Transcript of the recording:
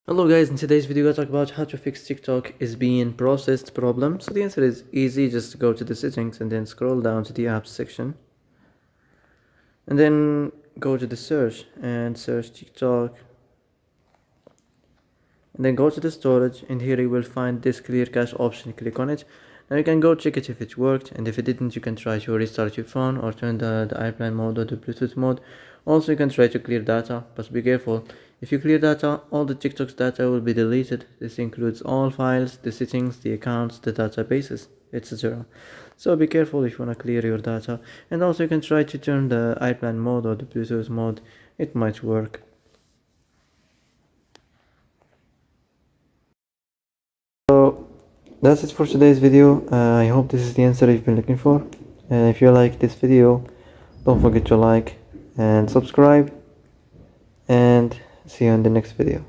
Hello guys, in today's video I talk about how to fix TikTok is being processed problem. So the answer is easy, just go to the settings and then scroll down to the apps section. And then go to the search and search TikTok. And then go to the storage and here you will find this clear cache option, click on it. Now you can go check it if it worked, and if it didn't you can try to restart your phone or turn the airplane mode or the Bluetooth mode. Also you can try to clear data, but be careful. If you clear data, all the TikTok's data will be deleted. This includes all files, the settings, the accounts, the databases, etc. So be careful if you want to clear your data. And also you can try to turn the airplane mode or the Bluetooth mode, it might work. So that's it for today's video. I hope this is the answer you've been looking for. And if you like this video, don't forget to like and subscribe, and see you in the next video.